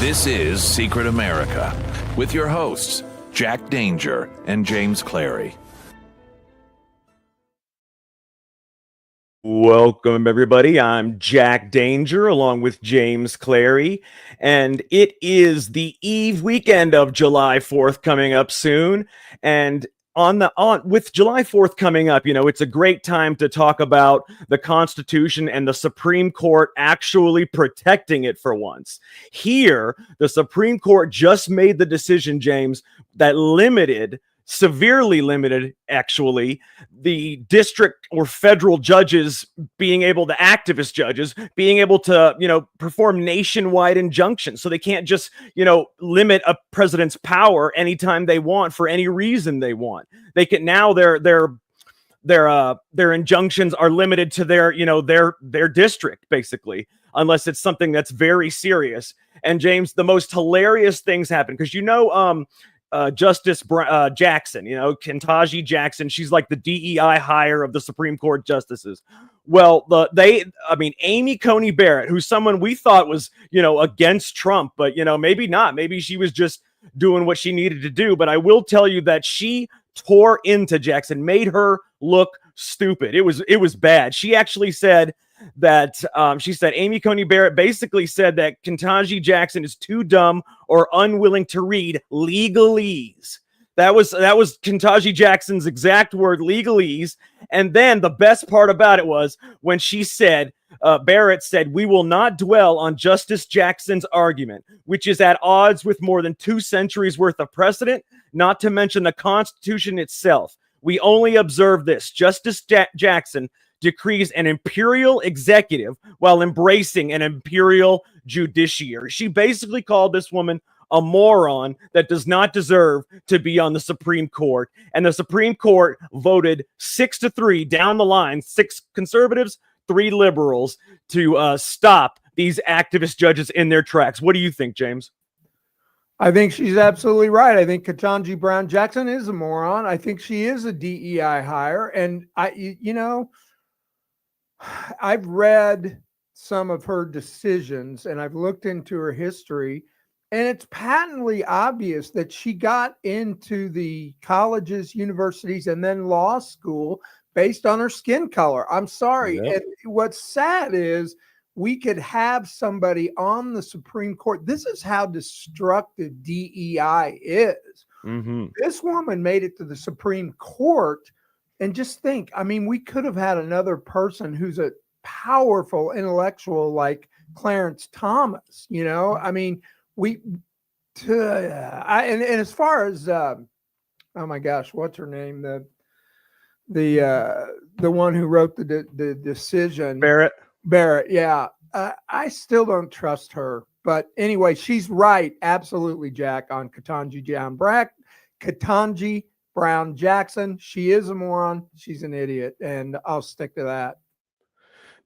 This is Secret America with your hosts, Jack Danger and James Clary. Welcome, everybody. I'm Jack Danger along with James Clary, and it is the eve weekend of July 4th coming up soon. And with July 4th coming up, it's a great time to talk about the Constitution and the Supreme Court actually protecting it for once. Here, the Supreme Court just made the decision, James, that severely limited, actually, the district or federal judges activist judges being able to, perform nationwide injunctions. So they can't just, limit a president's power anytime they want for any reason they want. They can now their injunctions are limited to their district, basically, unless it's something that's very serious. And James, the most hilarious things happen because Justice Jackson, Ketanji Jackson, she's like the DEI hire of the Supreme Court justices. Well, Amy Coney Barrett, who's someone we thought was, against Trump, but, maybe not. Maybe she was just doing what she needed to do. But I will tell you that she tore into Jackson, made her look stupid. It was bad. She actually said that Amy Coney Barrett basically said that Ketanji Jackson is too dumb or unwilling to read legalese. That was Ketanji Jackson's exact word, legalese. And then the best part about it was when she said, Barrett said, "We will not dwell on Justice Jackson's argument, which is at odds with more than 2 centuries worth of precedent, not to mention the Constitution itself. We only observe this. Justice Jackson decrees an imperial executive while embracing an imperial judiciary." She basically called this woman a moron that does not deserve to be on the Supreme Court. And the Supreme Court voted 6-3 down the line, 6 conservatives, 3 liberals, to stop these activist judges in their tracks. What do you think, James? I think she's absolutely right. I think Ketanji Brown Jackson is a moron. I think she is a DEI hire. And I've read some of her decisions and I've looked into her history, and it's patently obvious that she got into the colleges, universities, and then law school based on her skin color. I'm sorry. Yep. And what's sad is we could have somebody on the Supreme Court. This is how destructive DEI is. Mm-hmm. This woman made it to the Supreme Court. And just think, we could have had another person who's a powerful intellectual like Clarence Thomas, and as far as, oh my gosh, what's her name? The one who wrote the decision. Barrett. Yeah. I still don't trust her, but anyway, she's right. Absolutely, Jack, on Ketanji Brown Jackson. She is a moron. She's an idiot, and I'll stick to that.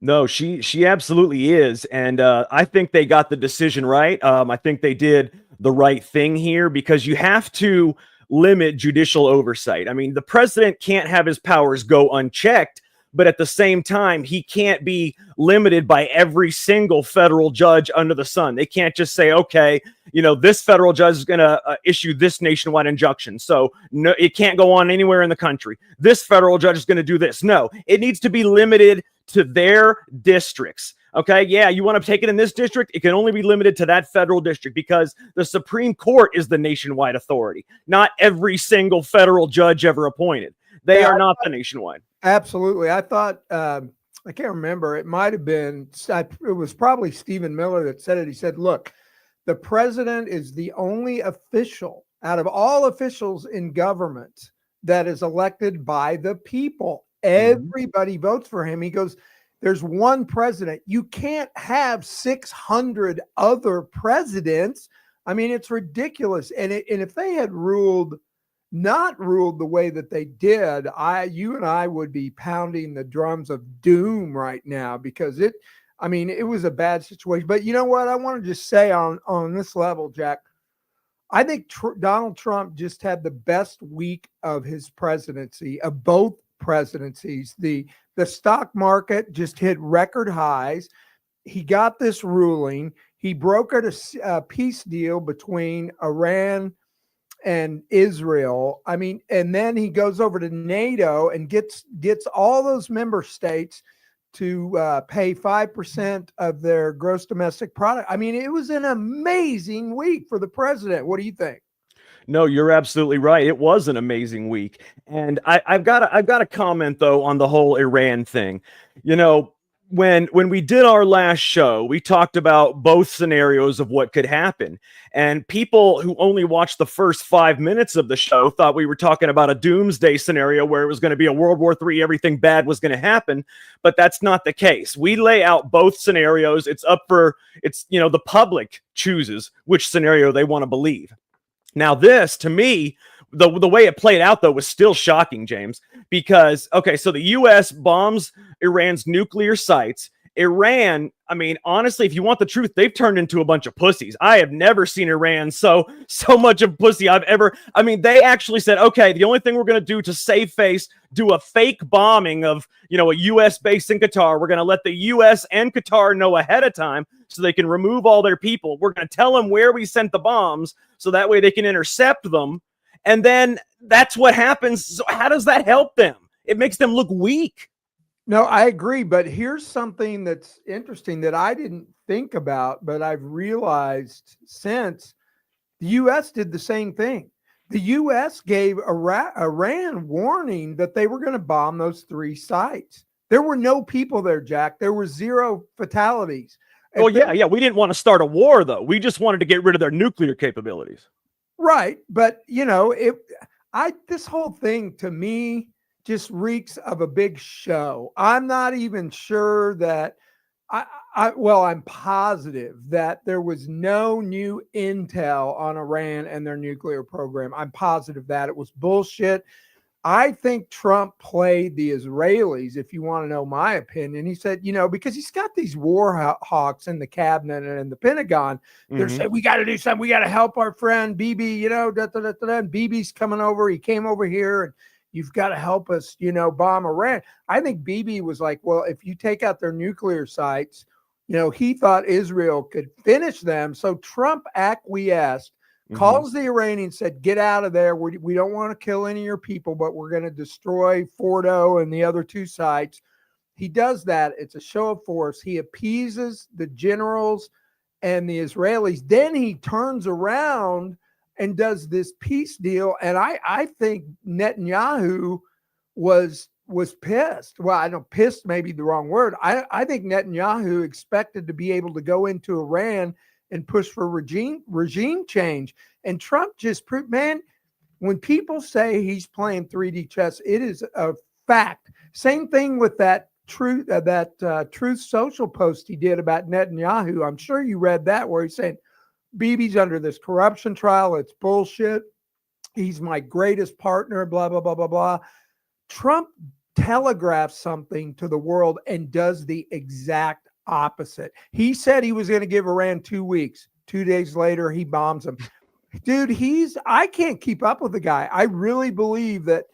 No, she absolutely is, and I think they got the decision right. I think they did the right thing here because you have to limit judicial oversight. The president can't have his powers go unchecked, but at the same time, he can't be limited by every single federal judge under the sun. They can't just say, okay, this federal judge is going to issue this nationwide injunction. So no, it can't go on anywhere in the country. This federal judge is going to do this. No, it needs to be limited to their districts. Okay, yeah, you want to take it in this district? It can only be limited to that federal district because the Supreme Court is the nationwide authority, not every single federal judge ever appointed. They are not the nationwide. Absolutely. I thought, I can't remember, it might have been, it was probably Stephen Miller that said it. He said, look, the president is the only official out of all officials in government that is elected by the people. Everybody votes for him. He goes, there's one president. You can't have 600 other presidents. It's ridiculous. And if they had not ruled the way that they did, you and I would be pounding the drums of doom right now because it was a bad situation. But you know what? I want to just say on this level, Jack, I think Donald Trump just had the best week of his presidency, of both presidencies. The stock market just hit record highs. He got this ruling. He brokered a peace deal between Iran and Israel. I mean, and then he goes over to NATO and gets all those member states to pay 5% of their gross domestic product. I mean, it was an amazing week for the president. What do you think? No, you're absolutely right. It was an amazing week. And I've got a comment though on the whole Iran thing. You know, when we did our last show, we talked about both scenarios of what could happen. And people who only watched the first 5 minutes of the show thought we were talking about a doomsday scenario where it was going to be a World War III, everything bad was going to happen. But that's not the case. We lay out both scenarios. It's the public chooses which scenario they want to believe. Now, this, to me, the way it played out, though, was still shocking, James, because, okay, so the U.S. bombs Iran's nuclear sites. Iran, I mean, honestly, if you want the truth, they've turned into a bunch of pussies. I have never seen Iran so much of pussy I mean, they actually said, okay, the only thing we're going to do to save face, do a fake bombing of, a U.S. base in Qatar. We're going to let the U.S. and Qatar know ahead of time so they can remove all their people. We're going to tell them where we sent the bombs so that way they can intercept them. And then that's what happens. So how does that help them? It makes them look weak. No, I agree. But here's something that's interesting that I didn't think about, but I've realized since the U.S. did the same thing. The U.S. gave Iran warning that they were going to bomb those 3 sites. There were no people there, Jack. There were 0 fatalities. Well, yeah. We didn't want to start a war, though. We just wanted to get rid of their nuclear capabilities. Right. But, this whole thing to me just reeks of a big show. I'm not even sure that I'm positive that there was no new intel on Iran and their nuclear program. I'm positive that it was bullshit. I think Trump played the Israelis, if you want to know my opinion. He said, because he's got these war hawks in the cabinet and in the Pentagon. They're saying, we got to do something. We got to help our friend Bibi, and Bibi's coming over. He came over here and you've got to help us, bomb Iran. I think Bibi was like, well, if you take out their nuclear sites, he thought Israel could finish them. So Trump acquiesced, calls the Iranians, said, get out of there. We don't want to kill any of your people, but we're going to destroy Fordo and the other 2 sites. He does that. It's a show of force. He appeases the generals and the Israelis. Then he turns around and does this peace deal. And I think Netanyahu was pissed. Well, I know pissed may be the wrong word. I think Netanyahu expected to be able to go into Iran and push for regime change. And Trump just when people say he's playing 3D chess, it is a fact. Same thing with that Truth Social post he did about Netanyahu. I'm sure you read that, where he's saying Bibi's under this corruption trial. It's bullshit. He's my greatest partner, blah, blah, blah, blah, blah. Trump telegraphs something to the world and does the exact opposite. He said he was going to give Iran 2 weeks. 2 days later, he bombs them. Dude, I can't keep up with the guy. I really believe that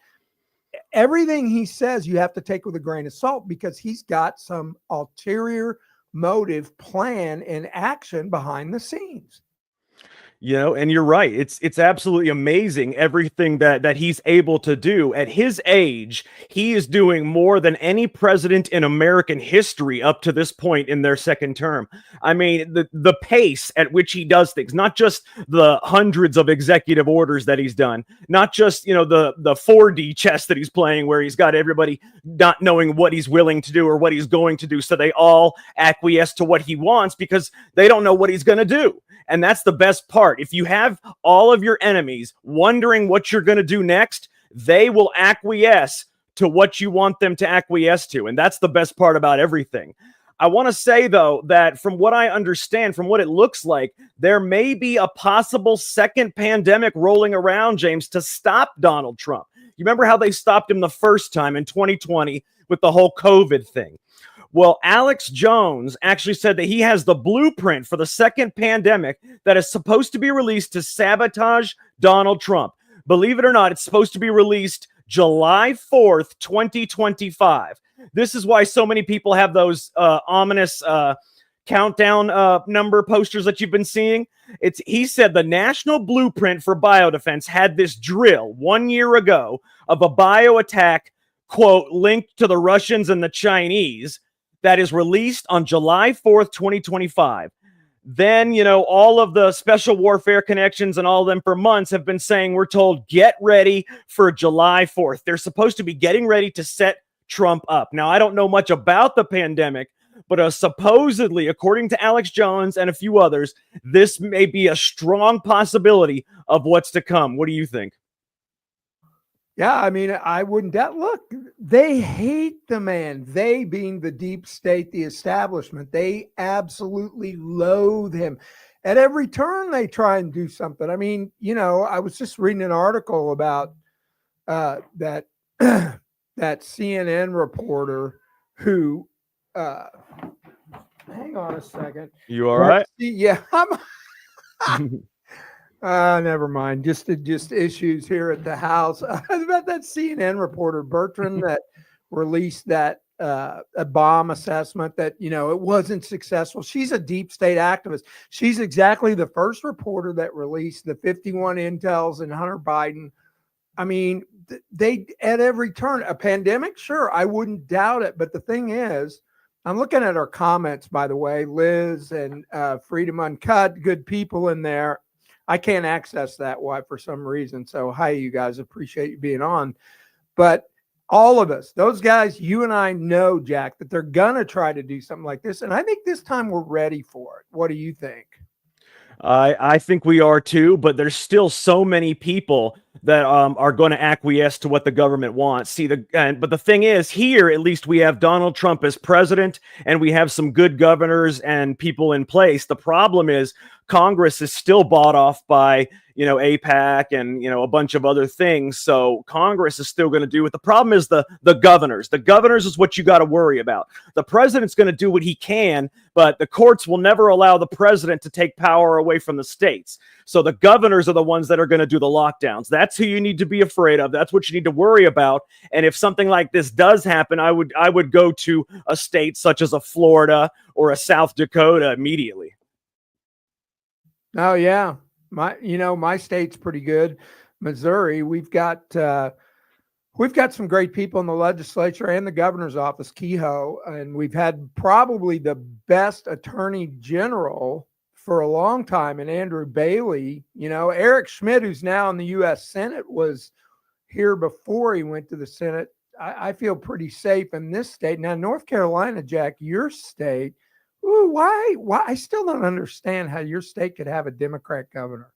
everything he says you have to take with a grain of salt, because he's got some ulterior motive, plan, and action behind the scenes. And you're right. It's absolutely amazing everything that he's able to do. At his age, he is doing more than any president in American history up to this point in their second term. I mean, the pace at which he does things, not just the hundreds of executive orders that he's done, not just, the 4D chess that he's playing, where he's got everybody not knowing what he's willing to do or what he's going to do. So they all acquiesce to what he wants because they don't know what he's going to do. And that's the best part. If you have all of your enemies wondering what you're going to do next, they will acquiesce to what you want them to acquiesce to. And that's the best part about everything. I want to say, though, that from what I understand, from what it looks like, there may be a possible second pandemic rolling around, James, to stop Donald Trump. You remember how they stopped him the first time in 2020 with the whole COVID thing? Well, Alex Jones actually said that he has the blueprint for the second pandemic that is supposed to be released to sabotage Donald Trump. Believe it or not, it's supposed to be released July 4th, 2025. This is why so many people have those ominous countdown number posters that you've been seeing. He said the national blueprint for biodefense had this drill 1 year ago of a bio attack, quote, linked to the Russians and the Chinese, that is released on July 4th, 2025. Then, all of the special warfare connections and all of them for months have been saying, we're told, get ready for July 4th. They're supposed to be getting ready to set Trump up. Now, I don't know much about the pandemic, but supposedly, according to Alex Jones and a few others, this may be a strong possibility of what's to come. What do you think? Yeah, I mean, I wouldn't doubt. Look, they hate the man. They being the deep state, the establishment. They absolutely loathe him. At every turn, they try and do something. I mean, I was just reading an article about that that CNN reporter who. Hang on a second. You all right? Yeah, never mind. Just issues here at the house. About that CNN reporter Bertrand that released that a bomb assessment that it wasn't successful. She's a deep state activist. She's exactly the first reporter that released the 51 intels and Hunter Biden. I mean, they at every turn a pandemic. Sure, I wouldn't doubt it. But the thing is, I'm looking at our comments, by the way, Liz and Freedom Uncut, good people in there. I can't access that for some reason. So, hi, you guys. Appreciate you being on. But all of us, those guys, you and I know, Jack, that they're going to try to do something like this. And I think this time we're ready for it. What do you think? I think we are too, but there's still so many people that are going to acquiesce to what the government wants. But the thing is, here at least we have Donald Trump as president, and we have some good governors and people in place. The problem is Congress is still bought off by AIPAC and a bunch of other things. So Congress is still going to do it. The problem is the governors. The governors is what you got to worry about. The president's going to do what he can, but the courts will never allow the president to take power away from the states. So the governors are the ones that are going to do the lockdowns. That's who you need to be afraid of. That's what you need to worry about. And if something like this does happen, I would go to a state such as a Florida or a South Dakota immediately. Oh yeah. My state's pretty good. Missouri, we've got some great people in the legislature and the governor's office, Kehoe, and we've had probably the best attorney general for a long time in Andrew Bailey. Eric Schmidt, who's now in the U.S. Senate, was here before he went to the Senate. I feel pretty safe in this state. Now, North Carolina, Jack, your state, ooh, why? I still don't understand how your state could have a Democrat governor.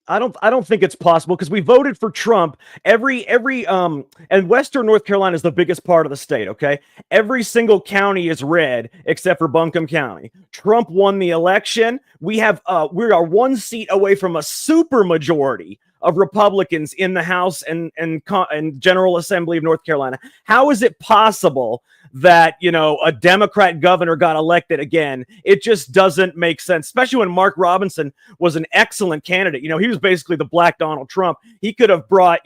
I don't think it's possible because we voted for Trump. And Western North Carolina is the biggest part of the state. Okay, every single county is red except for Buncombe County. Trump won the election. We are one seat away from a super majority of Republicans in the House and General Assembly of North Carolina. How is it possible that a Democrat governor got elected again? It just doesn't make sense, especially when Mark Robinson was an excellent candidate. He was basically the black Donald Trump. He could have brought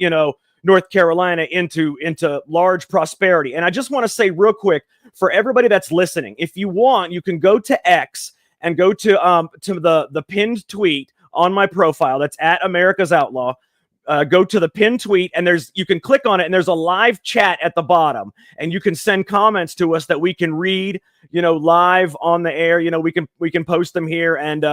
North Carolina into large prosperity. And I just want to say real quick for everybody that's listening, if you want, you can go to X and go to the pinned tweet on my profile. That's at America's Outlaw. Go to the pinned tweet, and you can click on it, and there's a live chat at the bottom, and you can send comments to us that we can read, live on the air. We can post them here, and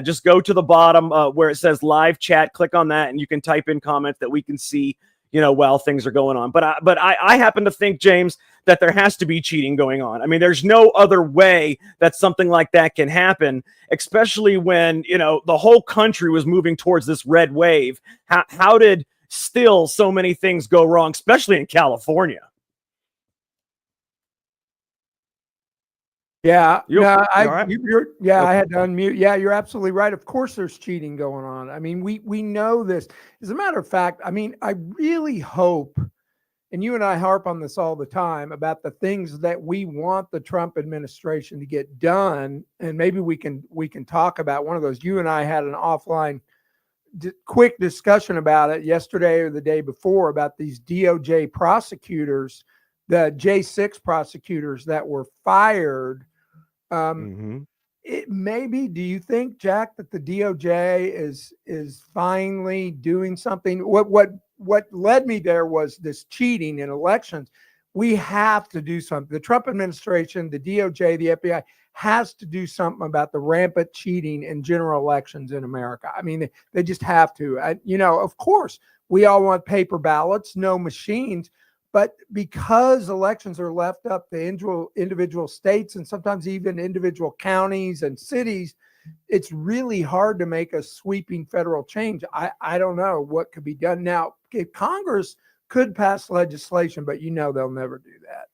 just go to the bottom where it says live chat. Click on that, and you can type in comments that we can see, while things are going on. But I happen to think, James, that there has to be cheating going on. I mean, there's no other way that something like that can happen, especially when, the whole country was moving towards this red wave. How did still so many things go wrong, especially in California? Yeah, I right? I had to unmute. Yeah, you're absolutely right. Of course, there's cheating going on. I mean, we know this. As a matter of fact, I mean, I really hope, and you and I harp on this all the time about the things that we want the Trump administration to get done, and maybe we can talk about one of those. You and I had an offline quick discussion about it yesterday or the day before about these DOJ prosecutors the J6 prosecutors that were fired. Mm-hmm. It maybe, do you think, Jack, that the DOJ is finally doing something? What led me there was this cheating in elections. We have to do something. The Trump administration, the DOJ, the FBI has to do something about the rampant cheating in general elections in America. I mean, they just have to. Of course, we all want paper ballots, no machines. But because elections are left up to individual states and sometimes even individual counties and cities, it's really hard to make a sweeping federal change. I don't know what could be done. Now, if Congress could pass legislation, but they'll never do that.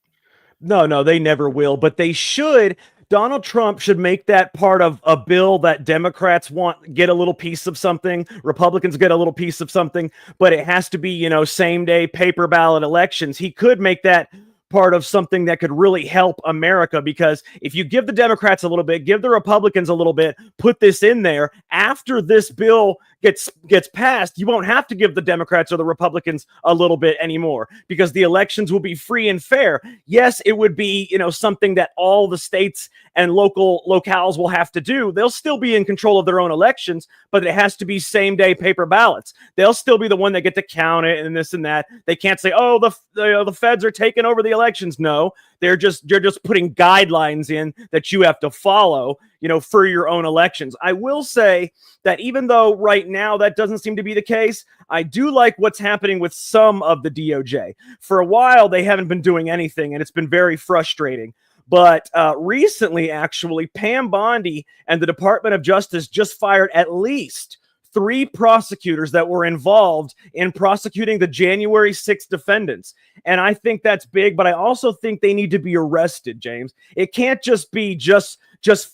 No, they never will, but they should. Donald Trump should make that part of a bill that Democrats get a little piece of something, Republicans get a little piece of something, but it has to be, same day paper ballot elections. He could make that part of something that could really help America, because if you give the Democrats a little bit, give the Republicans a little bit, put this in there, after this bill gets passed, you won't have to give the Democrats or the Republicans a little bit anymore, because the elections will be free and fair. Yes, it would be, something that all the states and locales will have to do. They'll still be in control of their own elections, but it has to be same day paper ballots. They'll still be the one that get to count it and this and that. They can't say, oh, the feds are taking over the elections. No, they're just putting guidelines in that you have to follow, for your own elections. I will say that even though right now that doesn't seem to be the case, I do like what's happening with some of the DOJ. For a while, they haven't been doing anything, and it's been very frustrating. But recently, actually, Pam Bondi and the Department of Justice just fired at least 3 prosecutors that were involved in prosecuting the January 6th defendants. And I think that's big, but I also think they need to be arrested, James. It can't just be just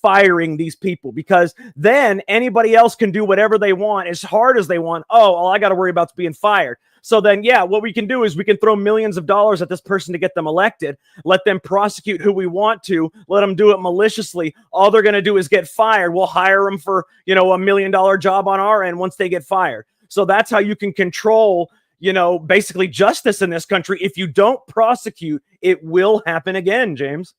firing these people, because then anybody else can do whatever they want as hard as they want. Oh, all I got to worry about is being fired. So then, what we can do is we can throw millions of dollars at this person to get them elected, let them prosecute who we want to, let them do it maliciously. All they're going to do is get fired. We'll hire them for, $1 million job on our end once they get fired. So that's how you can control, basically justice in this country. If you don't prosecute, it will happen again, James.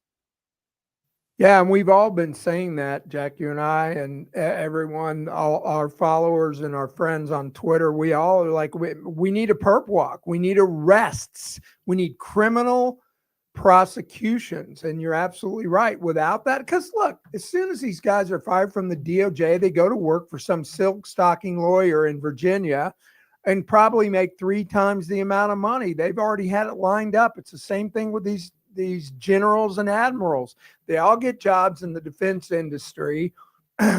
Yeah, and we've all been saying that, Jack, you and I and everyone, all our followers and our friends on Twitter. We all are like, we need a perp walk. We need arrests. We need criminal prosecutions. And you're absolutely right. Without that, because look, as soon as these guys are fired from the DOJ, they go to work for some silk stocking lawyer in Virginia and probably make 3 times the amount of money. They've already had it lined up. It's the same thing with these generals and admirals. They all get jobs in the defense industry.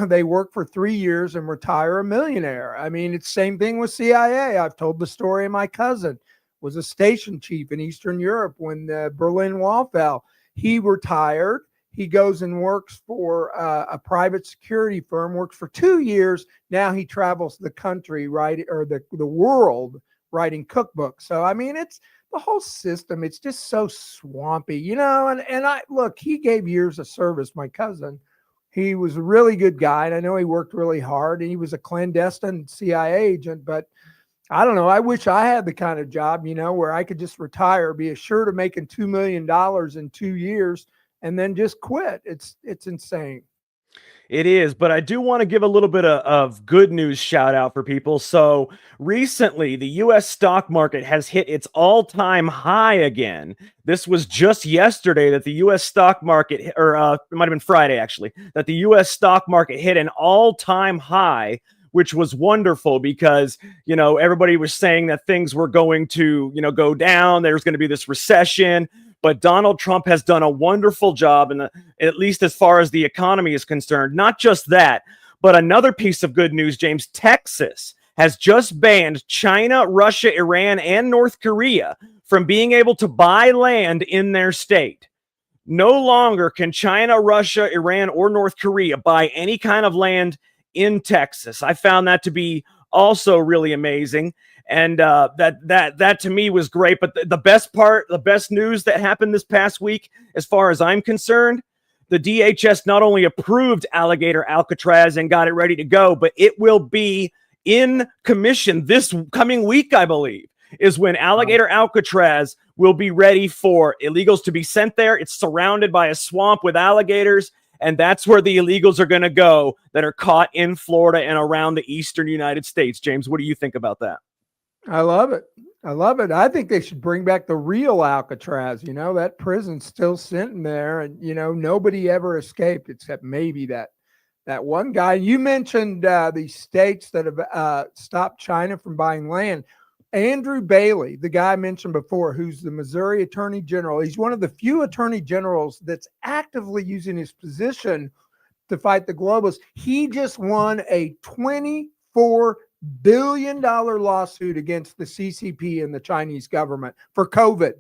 They work for 3 years and retire a millionaire. I mean, it's the same thing with CIA. I've told the story of my cousin was a station chief in Eastern Europe when the Berlin Wall fell. He retired. He goes and works for a private security firm, works for 2 years. Now he travels the country, or the world, writing cookbooks. So, I mean, it's the whole system. It's just so swampy, and I look, he gave years of service, my cousin. He was a really good guy. And I know he worked really hard, and he was a clandestine CIA agent, but I don't know. I wish I had the kind of job, where I could just retire, be assured of making $2 million in 2 years, and then just quit. It's insane. It is, but I do want to give a little bit of good news shout out for people. So recently, the U.S. stock market has hit its all-time high again. This was just yesterday that the U.S. stock market, or it might have been Friday actually, that the U.S. stock market hit an all-time high, which was wonderful because, everybody was saying that things were going to, go down. There's going to be this recession. But Donald Trump has done a wonderful job, at least as far as the economy is concerned. Not just that, but another piece of good news, James. Texas has just banned China, Russia, Iran, and North Korea from being able to buy land in their state. No longer can China, Russia, Iran, or North Korea buy any kind of land in Texas. I found that to be also really amazing. And that to me was great. But the best news that happened this past week, as far as I'm concerned, the DHS not only approved Alligator Alcatraz and got it ready to go, but it will be in commission this coming week, I believe. is when Alligator Alcatraz will be ready for illegals to be sent there. It's surrounded by a swamp with alligators, and that's where the illegals are going to go that are caught in Florida and around the eastern United States. James, what do you think about that? I love it. I love it. I think they should bring back the real Alcatraz. You know, that prison's still sitting there, and nobody ever escaped except maybe that one guy. You mentioned the states that have stopped China from buying land. Andrew Bailey, the guy I mentioned before, who's the Missouri Attorney General, he's one of the few attorney generals that's actively using his position to fight the globalists. He just won a $24 billion lawsuit against the CCP and the Chinese government for COVID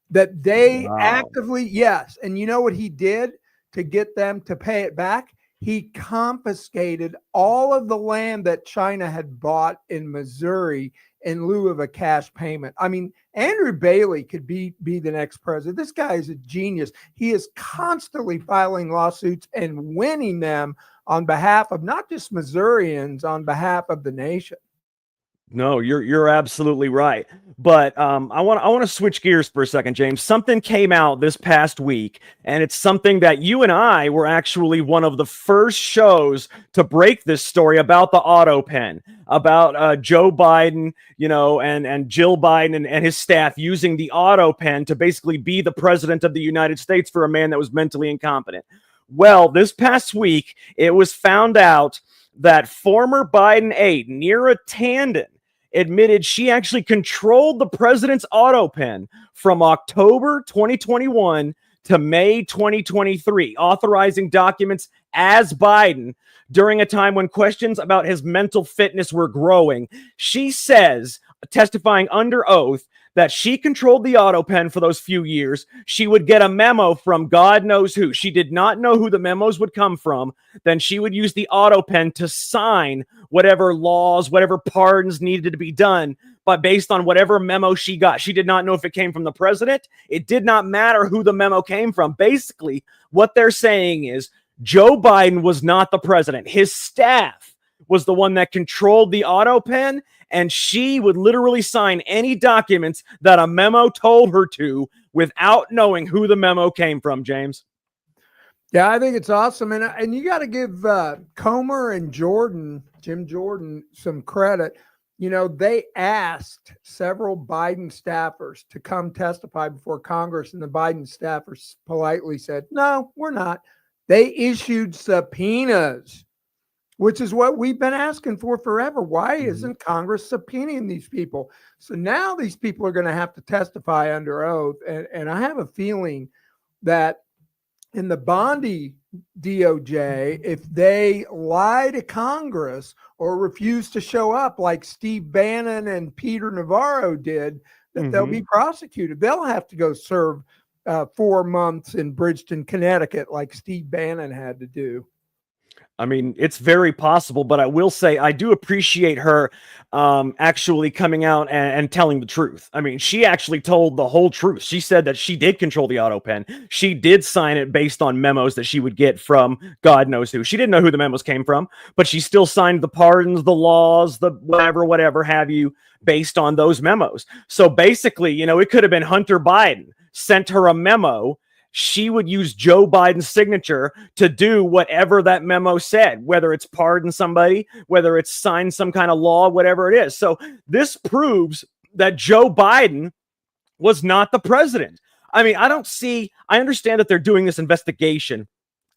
that they actively, yes. And you know what he did to get them to pay it back? He confiscated all of the land that China had bought in Missouri in lieu of a cash payment. I mean, Andrew Bailey could be the next president. This guy is a genius. He is constantly filing lawsuits and winning them on behalf of not just Missourians, on behalf of the nation. No, you're absolutely right. But I want to switch gears for a second, James. Something came out this past week, and it's something that you and I were actually one of the first shows to break this story about the auto pen, about Joe Biden, and Jill Biden and his staff using the auto pen to basically be the president of the United States for a man that was mentally incompetent. Well, this past week, it was found out that former Biden aide, Neera Tanden, admitted she actually controlled the president's auto pen from October 2021 to May 2023, authorizing documents as Biden during a time when questions about his mental fitness were growing. She says, testifying under oath, that she controlled the auto pen for those few years. She would get a memo from God knows who. She did not know who the memos would come from. Then she would use the auto pen to sign whatever laws, whatever pardons needed to be done, but based on whatever memo she got. She did not know if it came from the president. It did not matter who the memo came from. Basically, what they're saying is Joe Biden was not the president. His staff was the one that controlled the auto pen, and she would literally sign any documents that a memo told her to without knowing who the memo came from, James. Yeah, I think it's awesome. And you got to give Comer and Jim Jordan, some credit. They asked several Biden staffers to come testify before Congress, and the Biden staffers politely said, no, we're not. They issued subpoenas, which is what we've been asking for forever. Why isn't Congress subpoenaing these people? So now these people are going to have to testify under oath. And I have a feeling that in the Bondi DOJ, if they lie to Congress or refuse to show up like Steve Bannon and Peter Navarro did, that they'll be prosecuted. They'll have to go serve 4 months in Bridgeton, Connecticut, like Steve Bannon had to do. I mean, it's very possible, but I will say I do appreciate her actually coming out and telling the truth. I mean, she actually told the whole truth. She said that she did control the auto pen. She did sign it based on memos that she would get from God knows who. She didn't know who the memos came from, but she still signed the pardons, the laws, the whatever have you, based on those memos. So basically, it could have been Hunter Biden sent her a memo. She would use Joe Biden's signature to do whatever that memo said, whether it's pardon somebody, whether it's sign some kind of law, whatever it is. So this proves that Joe Biden was not the president. I mean, I understand that they're doing this investigation,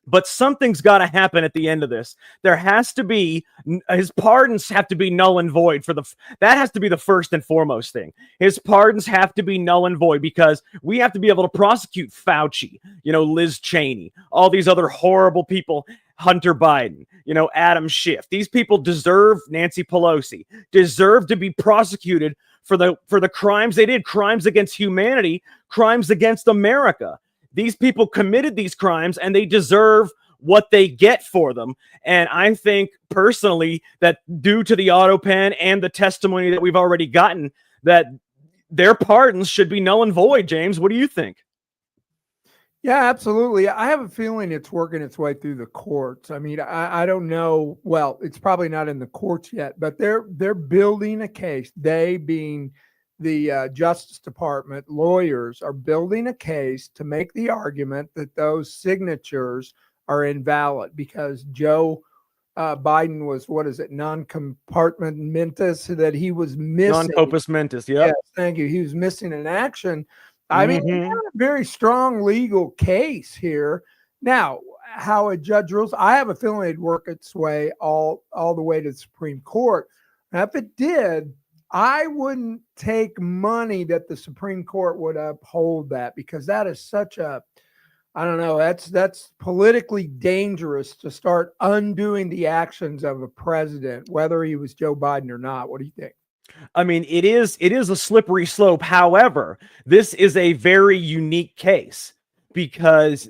but something's got to happen at the end of this. There has to be, his pardons have to be null and void that has to be the first and foremost thing. His pardons have to be null and void because we have to be able to prosecute Fauci, Liz Cheney, all these other horrible people, Hunter Biden, Adam Schiff. These people deserve, Nancy Pelosi, deserve to be prosecuted for the crimes they did, crimes against humanity, crimes against America. These people committed these crimes and they deserve what they get for them. And I think personally that due to the auto pen and the testimony that we've already gotten, that their pardons should be null and void. James, what do you think? Yeah, absolutely. I have a feeling it's working its way through the courts. I mean, I don't know. Well, it's probably not in the courts yet, but they're building a case. They being the Justice Department lawyers are building a case to make the argument that those signatures are invalid because Joe Biden was, what is it, non-compartmentous, that he was missing. Non-compos mentis, yeah. Yes, thank you. He was missing an action. I mean, we have a very strong legal case here. Now, how a judge rules, I have a feeling it'd work its way all the way to the Supreme Court. Now, if it did, I wouldn't take money that the Supreme Court would uphold that, because that is such a, I don't know, that's politically dangerous to start undoing the actions of a president, whether he was Joe Biden or not. What do you think? I mean, it is a slippery slope. However, this is a very unique case because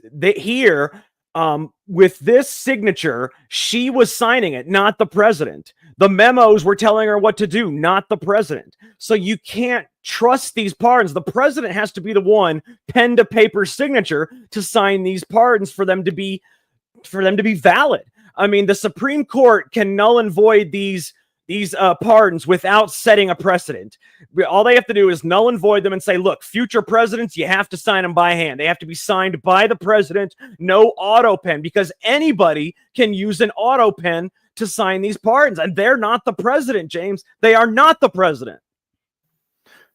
with this signature, she was signing it, not the president. The memos were telling her what to do, not the president. So you can't trust these pardons. The president has to be the one pen to paper signature to sign these pardons for them to be valid. I mean, the Supreme Court can null and void these pardons without setting a precedent. All they have to do is null and void them and say, look, future presidents, you have to sign them by hand. They have to be signed by the president, no auto pen, because anybody can use an auto pen to sign these pardons. And they're not the president, James. They are not the president.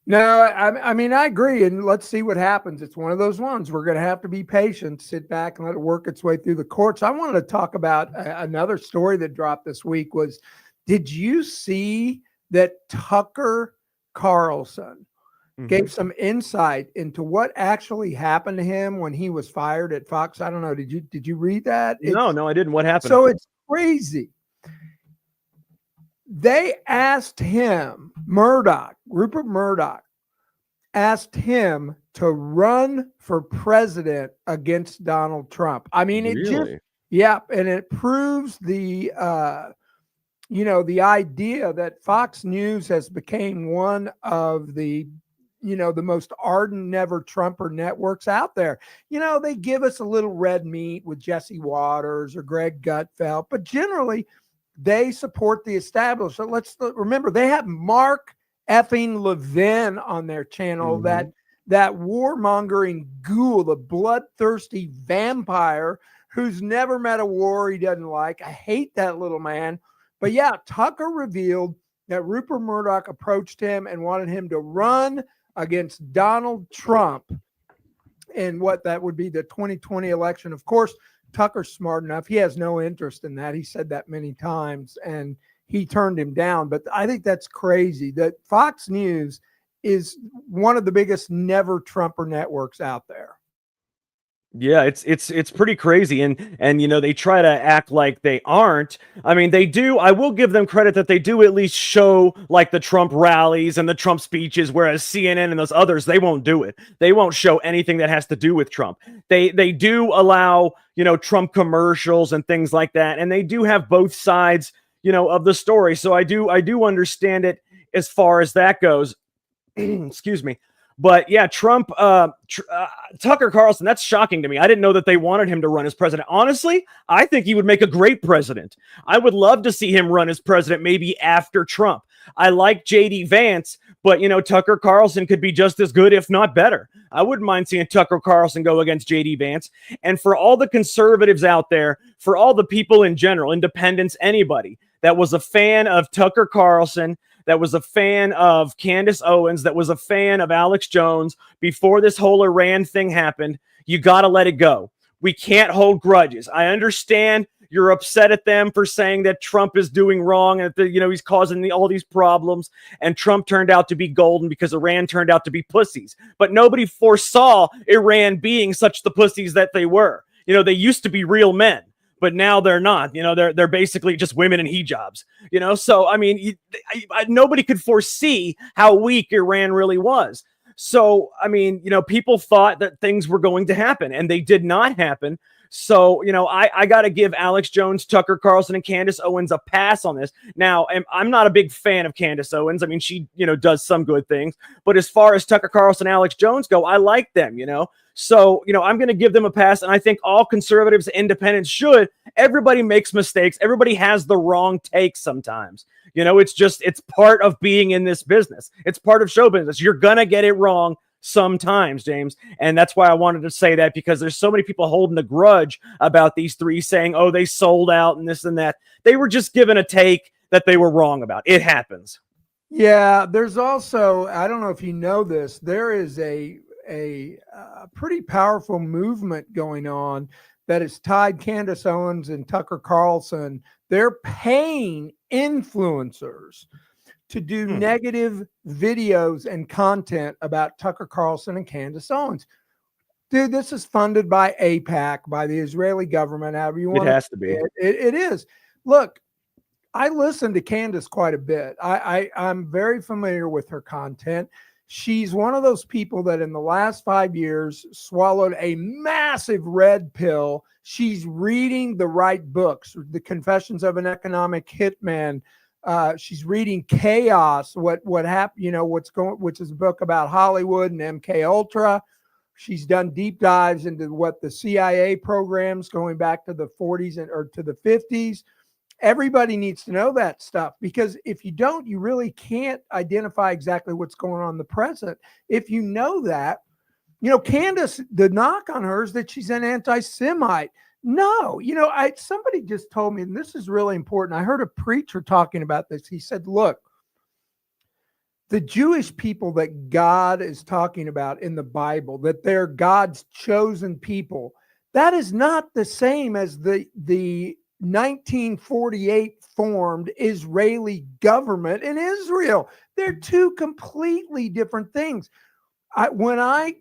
No, I mean, I agree. And let's see what happens. It's one of those ones. We're going to have to be patient, sit back and let it work its way through the courts. I wanted to talk about another story that dropped this week was, did you see that Tucker Carlson gave some insight into what actually happened to him when he was fired at Fox? I don't know. Did you read that? No, I didn't. What happened? So it's crazy. They asked him, Rupert Murdoch asked him to run for president against Donald Trump. I mean, and it proves the the idea that Fox News has become one of the most ardent never Trumper networks out there. They give us a little red meat with Jesse Waters or Greg Gutfeld, but generally they support the established. So let's remember, they have Mark effing Levin on their channel, that warmongering ghoul, the bloodthirsty vampire who's never met a war he doesn't like. I hate that little man. But yeah, Tucker revealed that Rupert Murdoch approached him and wanted him to run against Donald Trump in what that would be the 2020 election. Of course, Tucker's smart enough. He has no interest in that. He said that many times and he turned him down. But I think that's crazy that Fox News is one of the biggest never Trumper networks out there. Yeah, it's pretty crazy. And they try to act like they aren't. I mean, they do. I will give them credit that they do at least show like the Trump rallies and the Trump speeches, whereas CNN and those others, they won't do it. They won't show anything that has to do with Trump. They do allow, Trump commercials and things like that. And they do have both sides, of the story. So I do understand it as far as that goes. Excuse me. But yeah, Trump, Tucker Carlson, that's shocking to me. I didn't know that they wanted him to run as president. Honestly, I think he would make a great president. I would love to see him run as president, maybe after Trump. I like JD Vance, but Tucker Carlson could be just as good, if not better. I wouldn't mind seeing Tucker Carlson go against JD Vance. And for all the conservatives out there, for all the people in general, independents, anybody that was a fan of Tucker Carlson, that was a fan of Candace Owens, that was a fan of Alex Jones before this whole Iran thing happened, you got to let it go. We can't hold grudges. I understand you're upset at them for saying that Trump is doing wrong and that he's causing all these problems, and Trump turned out to be golden because Iran turned out to be pussies. But nobody foresaw Iran being such the pussies that they were. They used to be real men, but now they're not. They're basically just women in hijabs. So I mean, nobody could foresee how weak Iran really was. So I mean, people thought that things were going to happen, and they did not happen. So, I got to give Alex Jones, Tucker Carlson, and Candace Owens a pass on this. Now, I'm not a big fan of Candace Owens. I mean, she, does some good things. But as far as Tucker Carlson and Alex Jones go, I like them, So, I'm going to give them a pass. And I think all conservatives, independents should. Everybody makes mistakes. Everybody has the wrong take sometimes. It's part of being in this business. It's part of show business. You're going to get it wrong sometimes, James. And that's why I wanted to say that, because there's so many people holding a grudge about these three, saying, oh, they sold out and this and that. They were just given a take that they were wrong about. It happens. Yeah, there's also, I don't know if you know this, there is a pretty powerful movement going on that has tied Candace Owens and Tucker Carlson. They're paying influencers to do negative videos and content about Tucker Carlson and Candace Owens. Dude, this is funded by AIPAC, by the Israeli government, however you want. It has to be. It is. Look, I listen to Candace quite a bit. I'm very familiar with her content. She's one of those people that in the last 5 years swallowed a massive red pill. She's reading the right books, The Confessions of an Economic Hitman. She's reading Chaos, what happened, which is a book about Hollywood and MK Ultra. She's done deep dives into what the CIA programs going back to the 40s or to the 50s. Everybody needs to know that stuff, because if you don't, you really can't identify exactly what's going on in the present. If you know that, Candace, the knock on her is that she's an anti-Semite. No, somebody just told me, and this is really important. I heard a preacher talking about this. He said, look, the Jewish people that God is talking about in the Bible, that they're God's chosen people, that is not the same as the 1948 formed Israeli government in Israel. They're two completely different things. When I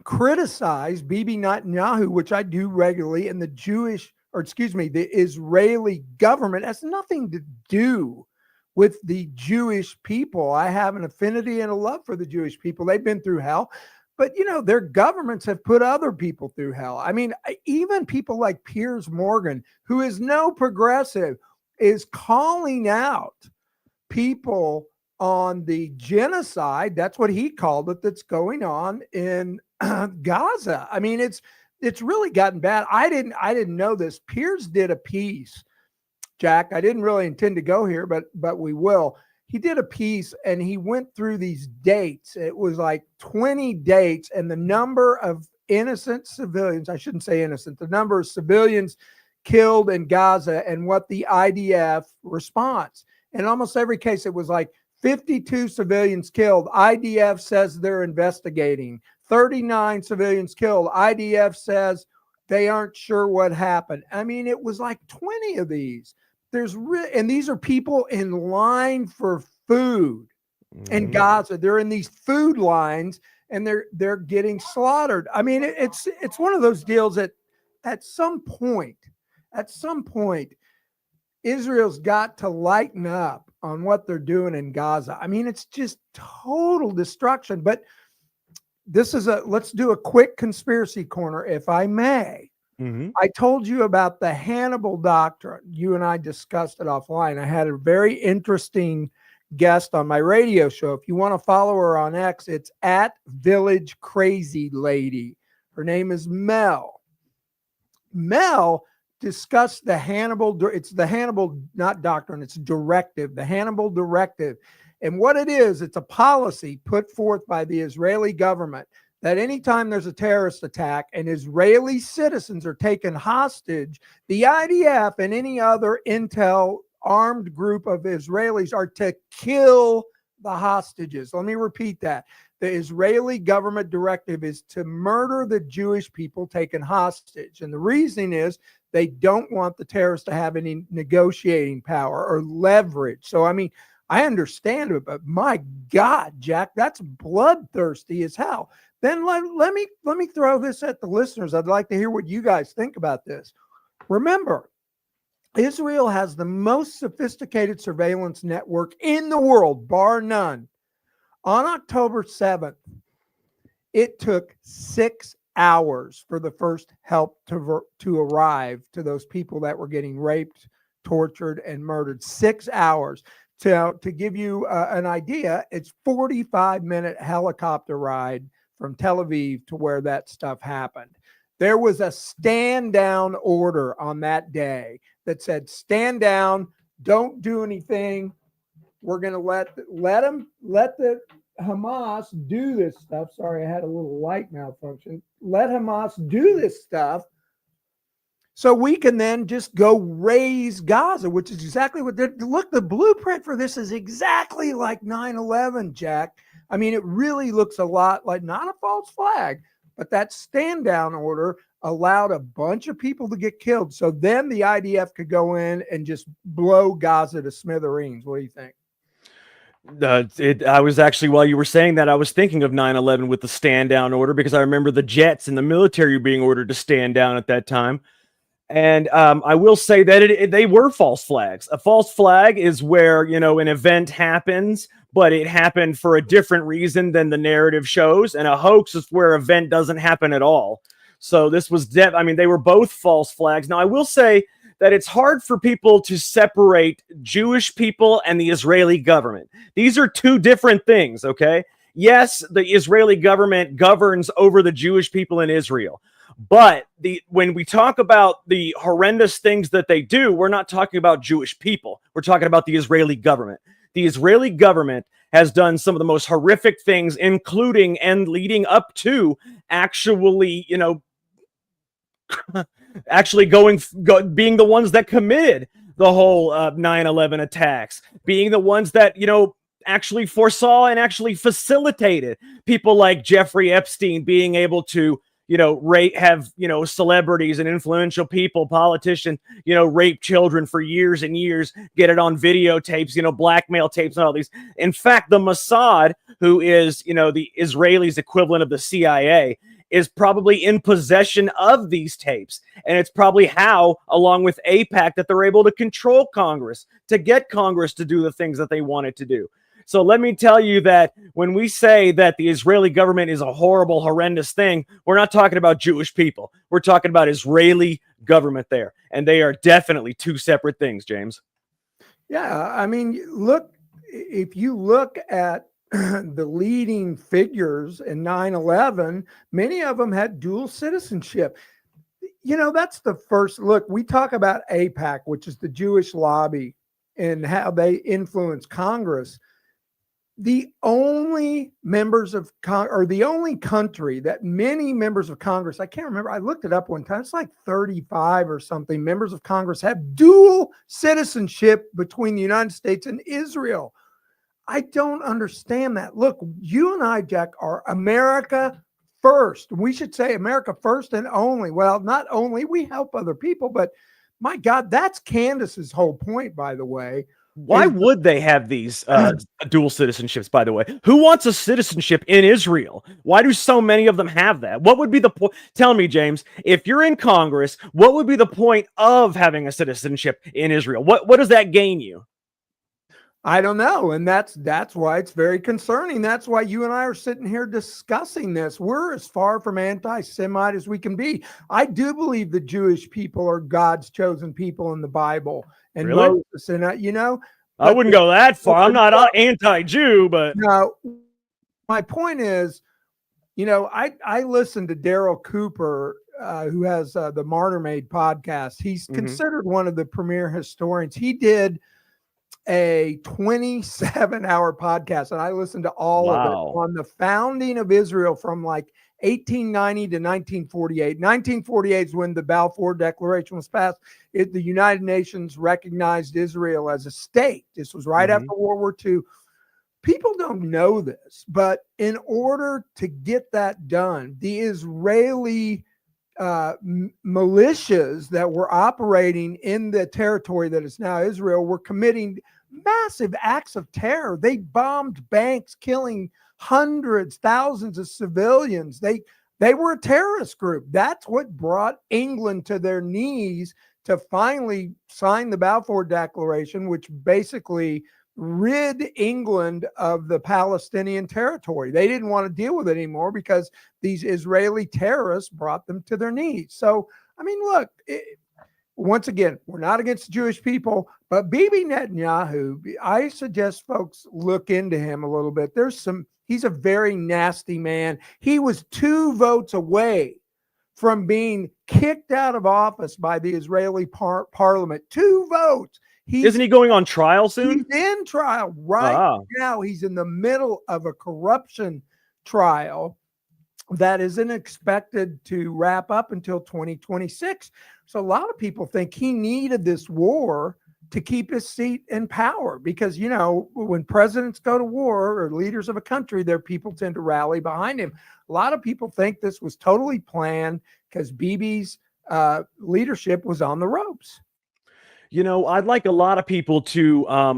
criticize Bibi Netanyahu, which I do regularly, and the Israeli government, has nothing to do with the Jewish people. I have an affinity and a love for the Jewish people. They've been through hell. But, their governments have put other people through hell. I mean, even people like Piers Morgan, who is no progressive, is calling out people on the genocide. That's what he called it, that's going on in Gaza. I mean, it's really gotten bad. I didn't know this. Piers did a piece, Jack. I didn't really intend to go here, but we will. He did a piece and he went through these dates. It was like 20 dates, and the number of innocent civilians, I shouldn't say innocent, the number of civilians killed in Gaza and what the IDF response. In almost every case, it was like 52 civilians killed. IDF says they're investigating. 39 civilians killed. IDF says they aren't sure what happened. I mean, it was like 20 of these. And these are people in line for food in Gaza. They're in these food lines and they're getting slaughtered. I mean, it's one of those deals that at some point, Israel's got to lighten up on what they're doing in Gaza. I mean, it's just total destruction. But let's do a quick conspiracy corner, if I may. I told you about the Hannibal Doctrine. You and I discussed it offline. I had a very interesting guest on my radio show. If you want to follow her on X, it's at Village Crazy Lady. Her name is Mel. Mel discussed the Hannibal, it's the Hannibal, not doctrine, it's directive, the Hannibal Directive. And what it is, it's a policy put forth by the Israeli government that anytime there's a terrorist attack and Israeli citizens are taken hostage, the IDF and any other intel armed group of Israelis are to kill the hostages. Let me repeat that. The Israeli government directive is to murder the Jewish people taken hostage. And the reason is they don't want the terrorists to have any negotiating power or leverage. So, I mean, I understand it, but my God, Jack, that's bloodthirsty as hell. Then let me throw this at the listeners. I'd like to hear what you guys think about this. Remember, Israel has the most sophisticated surveillance network in the world, bar none. On October 7th, it took 6 hours for the first help to arrive to those people that were getting raped, tortured, and murdered. 6 hours. To give you an idea, it's 45-minute helicopter ride from Tel Aviv to where that stuff happened. There was a stand down order on that day that said, stand down, don't do anything. We're going to let the Hamas do this stuff. Sorry, I had a little light malfunction. Let Hamas do this stuff so we can then just go raise Gaza, which is exactly what look, the blueprint for this is exactly like 9/11, Jack. I mean, it really looks a lot like, not a false flag, but that stand down order allowed a bunch of people to get killed. So then the IDF could go in and just blow Gaza to smithereens. What do you think? I was actually, while you were saying that, I was thinking of 9/11 with the stand down order, because I remember the jets and the military being ordered to stand down at that time. And I will say that they were false flags. A false flag is where, an event happens, but it happened for a different reason than the narrative shows. And a hoax is where an event doesn't happen at all. So this was, they were both false flags. Now, I will say that it's hard for people to separate Jewish people and the Israeli government. These are two different things, okay? Yes, the Israeli government governs over the Jewish people in Israel. But when we talk about the horrendous things that they do, we're not talking about Jewish people. We're talking about the Israeli government. The Israeli government has done some of the most horrific things, including and leading up to actually, being the ones that committed the whole 9/11 attacks, being the ones that, actually foresaw and actually facilitated people like Jeffrey Epstein being able to, have celebrities and influential people, politicians, rape children for years and years, get it on videotapes, blackmail tapes and all these. In fact, the Mossad, who is, the Israelis' equivalent of the CIA, is probably in possession of these tapes. And it's probably how, along with AIPAC, that they're able to control Congress, to get Congress to do the things that they wanted to do. So let me tell you that when we say that the Israeli government is a horrible, horrendous thing, we're not talking about Jewish people. We're talking about Israeli government there. And they are definitely two separate things, James. Yeah, I mean, look, if you look at the leading figures in 9/11, many of them had dual citizenship. That's the first look. We talk about AIPAC, which is the Jewish lobby, and how they influence Congress. The only members of or the only country that many members of Congress, I can't remember, I looked it up one time, it's like 35 or something, members of Congress have dual citizenship between the United States and Israel. I don't understand that. Look, you and I, Jack, are America first. We should say America first and only. Well, not only, we help other people, but my God, that's Candace's whole point, by the way. Why would they have these dual citizenships, by the way? Who wants a citizenship in Israel? Why do so many of them have that? What would be the point? Tell me, James, if you're in Congress, what would be the point of having a citizenship in Israel? What does that gain you? I don't know. And that's why it's very concerning. That's why you and I are sitting here discussing this. We're as far from anti-Semite as we can be. I do believe the Jewish people are God's chosen people in the Bible. And really? Moses, and I wouldn't go that far. I'm not anti-Jew, but no. My point is, I listened to Daryl Cooper, who has the Martyr Made podcast. He's considered one of the premier historians. He did a 27-hour podcast, and I listened to all of it on the founding of Israel from like 1890 to 1948. 1948 is when the Balfour Declaration was passed. The United Nations recognized Israel as a state. This was right after World War II. People don't know this, but in order to get that done, the Israeli militias that were operating in the territory that is now Israel were committing massive acts of terror. They bombed banks, killing hundreds, thousands of civilians. They were a terrorist group. That's what brought England to their knees to finally sign the Balfour Declaration, which basically rid England of the Palestinian territory. They didn't want to deal with it anymore because these Israeli terrorists brought them to their knees. So, I mean, look, once again, we're not against the Jewish people, but Bibi Netanyahu, I suggest folks look into him a little bit. He's a very nasty man. He was 2 votes away from being kicked out of office by the Israeli parliament. 2 votes. Isn't he going on trial soon? He's in trial right now. He's in the middle of a corruption trial that isn't expected to wrap up until 2026. So a lot of people think he needed this war to keep his seat in power because, you know, when presidents go to war or leaders of a country, their people tend to rally behind him. A lot of people think this was totally planned because Bibi's leadership was on the ropes. You know, I'd like a lot of people to, I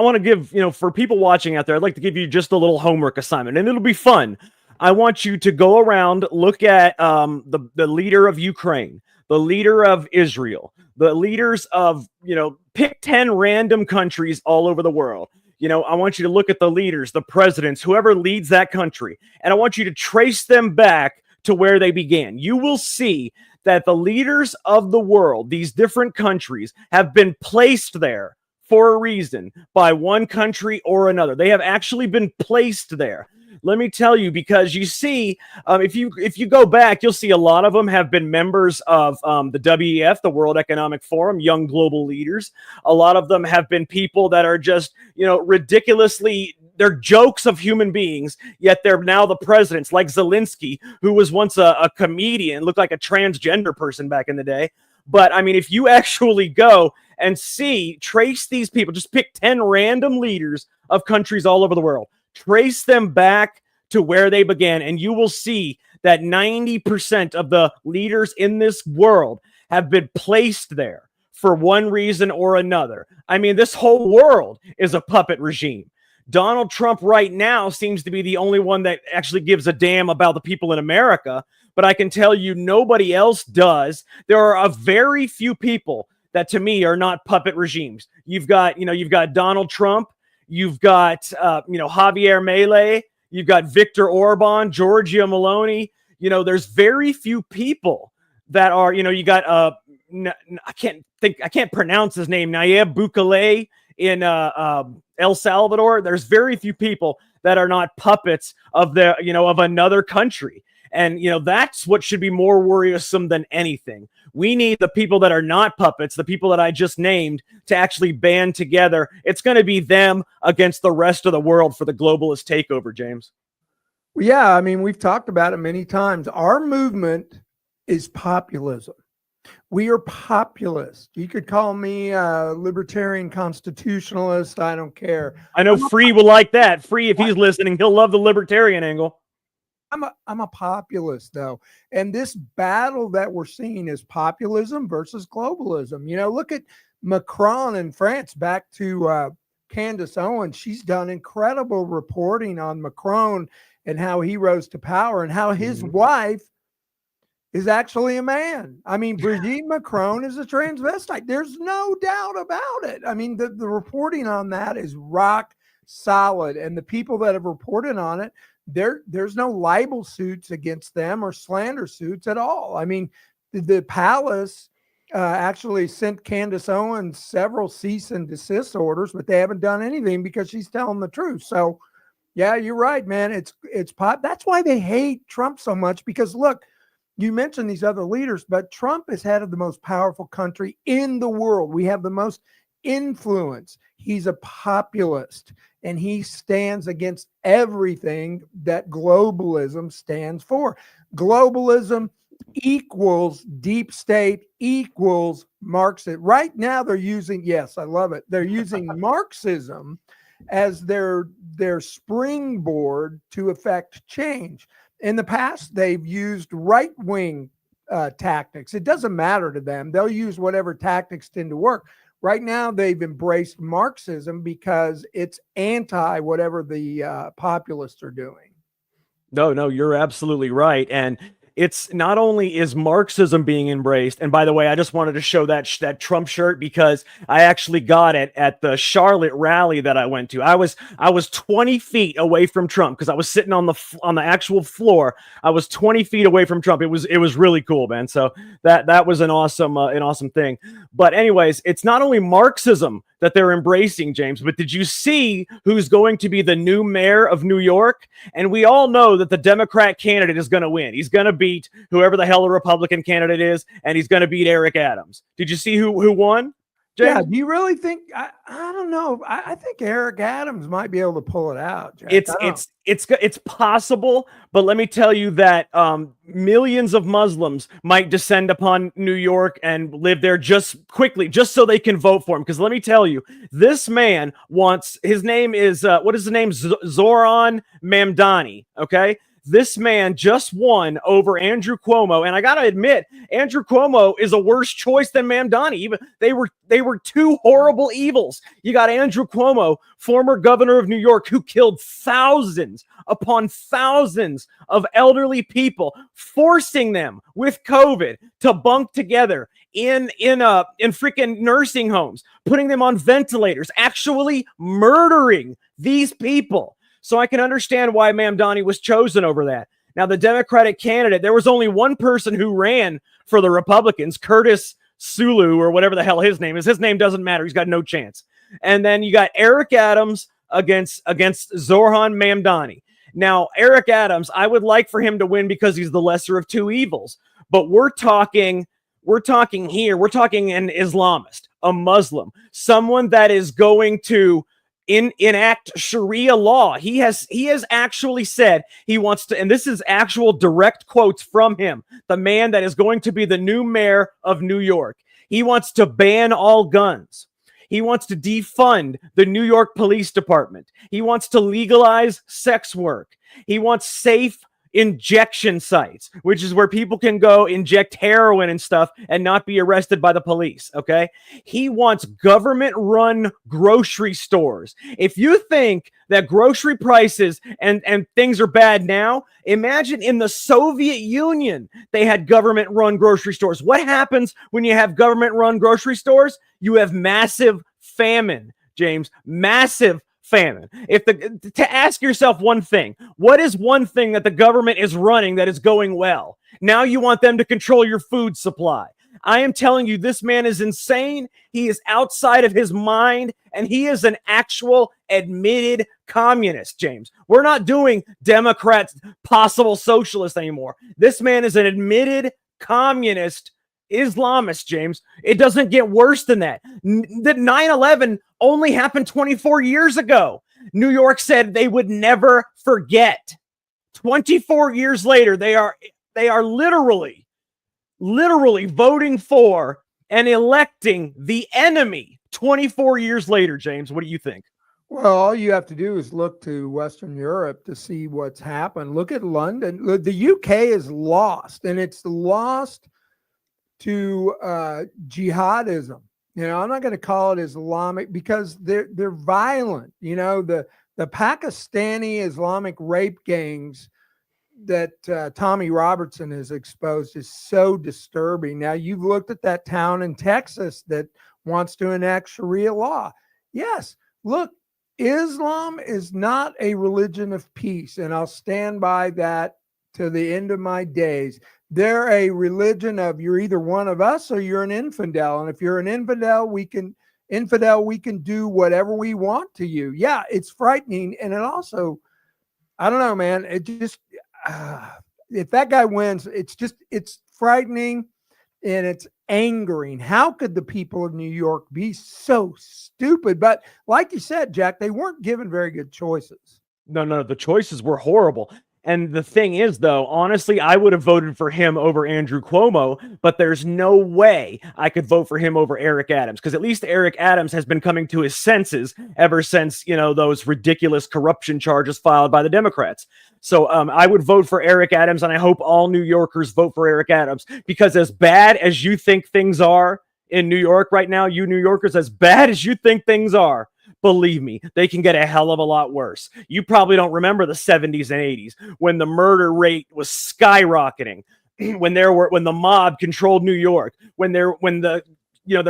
want to give, you know, for people watching out there, I'd like to give you just a little homework assignment, and it'll be fun. I want you to go around, look at the leader of Ukraine, the leader of Israel, the leaders of, you know, pick 10 random countries all over the world. You know, I want you to look at the leaders, the presidents, whoever leads that country, and I want you to trace them back to where they began. You will see that the leaders of the world, these different countries, have been placed there for a reason by one country or another. They have actually been placed there. Let me tell you, because you see, if you go back, you'll see a lot of them have been members of the WEF, the World Economic Forum, young global leaders. A lot of them have been people that are just, you know, ridiculously, they're jokes of human beings, yet they're now the presidents, like Zelensky, who was once a comedian, looked like a transgender person back in the day. But I mean, if you actually go and trace these people, just pick 10 random leaders of countries all over the world, trace them back to where they began, and you will see that 90% of the leaders in this world have been placed there for one reason or another. I mean, this whole world is a puppet regime. Donald Trump right now seems to be the only one that actually gives a damn about the people in America, but I can tell you nobody else does. There are a very few people that to me are not puppet regimes. You've got Donald Trump, you've got Javier Milei, you've got Viktor Orban, Giorgia Meloni. You know, there's very few people that are, you know, you got I can't pronounce his name, Nayib Bukele in El Salvador. There's very few people that are not puppets of of another country. And, you know, that's what should be more worrisome than anything. We need the people that are not puppets, the people that I just named, to actually band together. It's going to be them against the rest of the world for the globalist takeover, James. Well, yeah, I mean, we've talked about it many times. Our movement is populism. We are populist. You could call me a libertarian constitutionalist. I don't care. I know Free will like that. Free, if he's listening, he'll love the libertarian angle. I'm a populist, though. And this battle that we're seeing is populism versus globalism. You know, look at Macron in France, back to Candace Owens. She's done incredible reporting on Macron and how he rose to power and how his wife is actually a man. I mean, Brigitte Macron is a transvestite. There's no doubt about it. I mean, the reporting on that is rock solid. And the people that have reported on it, there's no libel suits against them or slander suits at all. I mean, the palace actually sent Candace Owens several cease and desist orders, but they haven't done anything because she's telling the truth. So, yeah, you're right, man. It's pop. That's why they hate Trump so much, because look, you mentioned these other leaders, but Trump is head of the most powerful country in the world. We have the most influence. He's a populist, and he stands against everything that globalism stands for. Globalism equals deep state equals Marxism. Right now they're using, yes, I love it. They're using Marxism as their springboard to effect change. In the past, they've used right-wing tactics. It doesn't matter to them. They'll use whatever tactics tend to work. Right now, they've embraced Marxism because it's anti whatever the populists are doing. No, you're absolutely right. And it's not only is Marxism being embraced, and by the way, I just wanted to show that Trump shirt because I actually got it at the Charlotte rally that I went to. I was 20 feet away from Trump because I was sitting on the actual floor. I was 20 feet away from Trump. It was really cool, man. So that was an awesome thing. But anyways, it's not only Marxism that they're embracing, James, but did you see who's going to be the new mayor of New York? And we all know that the Democrat candidate is going to win. He's going to beat whoever the hell the Republican candidate is, and he's going to beat Eric Adams. Did you see who won, James? Yeah, do you really think? I don't know. I think Eric Adams might be able to pull it out, Jack. It's possible, but let me tell you that millions of Muslims might descend upon New York and live there just so they can vote for him. Because let me tell you, this man wants. His name is what is the name? Zoran Mamdani. Okay. This man just won over Andrew Cuomo, and I gotta admit, Andrew Cuomo is a worse choice than Mamdani. Even they were two horrible evils. You got Andrew Cuomo, former governor of New York, who killed thousands upon thousands of elderly people, forcing them with COVID to bunk together in freaking nursing homes, putting them on ventilators, actually murdering these people. So I can understand why Mamdani was chosen over that. Now, the Democratic candidate, there was only one person who ran for the Republicans, Curtis Sulu, or whatever the hell his name is. His name doesn't matter. He's got no chance. And then you got Eric Adams against Zoran Mamdani. Now, Eric Adams, I would like for him to win because he's the lesser of two evils. But we're talking an Islamist, a Muslim, someone that is going to enact Sharia law. He has actually said he wants to, and this is actual direct quotes from him, the man that is going to be the new mayor of New York. He wants to ban all guns. He wants to defund the New York Police Department. He wants to legalize sex work. He wants safe injection sites, which is where people can go inject heroin and stuff and not be arrested by the police. Okay. He wants government run grocery stores. If you think that grocery prices and things are bad now, imagine in the Soviet Union, they had government run grocery stores. What happens when you have government run grocery stores? You have massive famine, James, massive famine. To ask yourself one thing, what is one thing that the government is running that is going well? Now you want them to control your food supply. I am telling you, this man is insane. He is outside of his mind, and he is an actual admitted communist, James. We're not doing Democrats, possible socialist anymore. This man is an admitted communist Islamist, James. It doesn't get worse than that. The 9/11 only happened 24 years ago. New York said they would never forget. 24 years later, they are literally voting for and electing the enemy 24 years later, James. What do you think? Well, all you have to do is look to Western Europe to see what's happened. Look at London. The UK is lost, and it's lost to jihadism. You know, I'm not going to call it Islamic because they're violent. You know, the Pakistani Islamic rape gangs that Tommy Robertson has exposed is so disturbing. Now, you've looked at that town in Texas that wants to enact Sharia law. Yes, look, Islam is not a religion of peace, and I'll stand by that to the end of my days. They're a religion of you're either one of us or you're an infidel. And if you're an infidel, we can do whatever we want to you. Yeah, it's frightening. And it also, I don't know, man, it just, if that guy wins, it's frightening and it's angering. How could the people of New York be so stupid? But like you said, Jack, they weren't given very good choices. No, the choices were horrible. And the thing is, though, honestly, I would have voted for him over Andrew Cuomo, but there's no way I could vote for him over Eric Adams, because at least Eric Adams has been coming to his senses ever since, you know, those ridiculous corruption charges filed by the Democrats. So I would vote for Eric Adams, and I hope all New Yorkers vote for Eric Adams, because as bad as you think things are in New York right now, you New Yorkers, as bad as you think things are, believe me, they can get a hell of a lot worse. You probably don't remember the 70s and 80s when the murder rate was skyrocketing. when the mob controlled New York, when there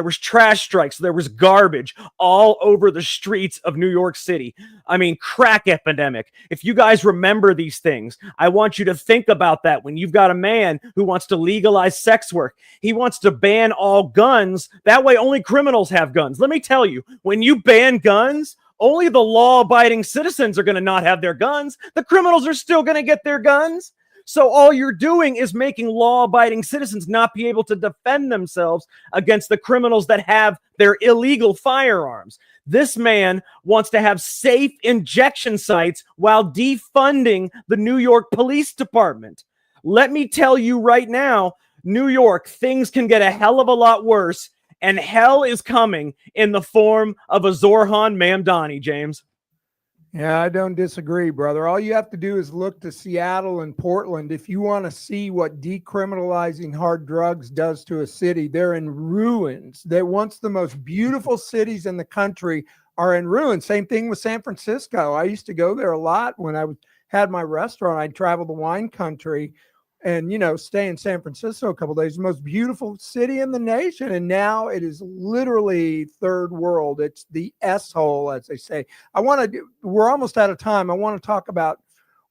was trash strikes, there was garbage all over the streets of New York City. I mean, crack epidemic. If you guys remember these things, I want you to think about that when you've got a man who wants to legalize sex work. He wants to ban all guns. That way only criminals have guns. Let me tell you, when you ban guns, only the law-abiding citizens are going to not have their guns. The criminals are still going to get their guns. So all you're doing is making law-abiding citizens not be able to defend themselves against the criminals that have their illegal firearms. This man wants to have safe injection sites while defunding the New York Police Department. Let me tell you right now, New York, things can get a hell of a lot worse, and hell is coming in the form of a Zorhan Mamdani, James. Yeah, I don't disagree, brother. All you have to do is look to Seattle and Portland. If you want to see what decriminalizing hard drugs does to a city, they're in ruins. They're once the most beautiful cities in the country are in ruins. Same thing with San Francisco. I used to go there a lot when I had my restaurant. I'd travel the wine country and, stay in San Francisco a couple of days, the most beautiful city in the nation. And now it is literally third world. It's the S-hole, as they say. We're almost out of time. I want to talk about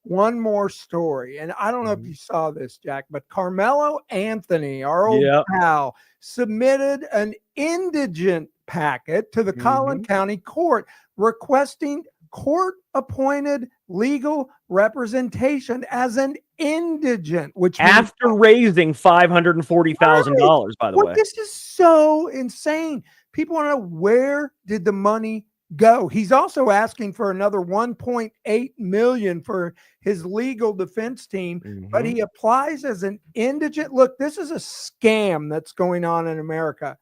one more story. And I don't know if you saw this, Jack, but Carmelo Anthony, our old pal, submitted an indigent packet to the Collin County Court requesting court-appointed legal representation as an indigent, which after raising $540,000, by the way. This is so insane. People want to know, where did the money go? He's also asking for another $1.8 million for his legal defense team, but he applies as an indigent. Look, this is a scam that's going on in America.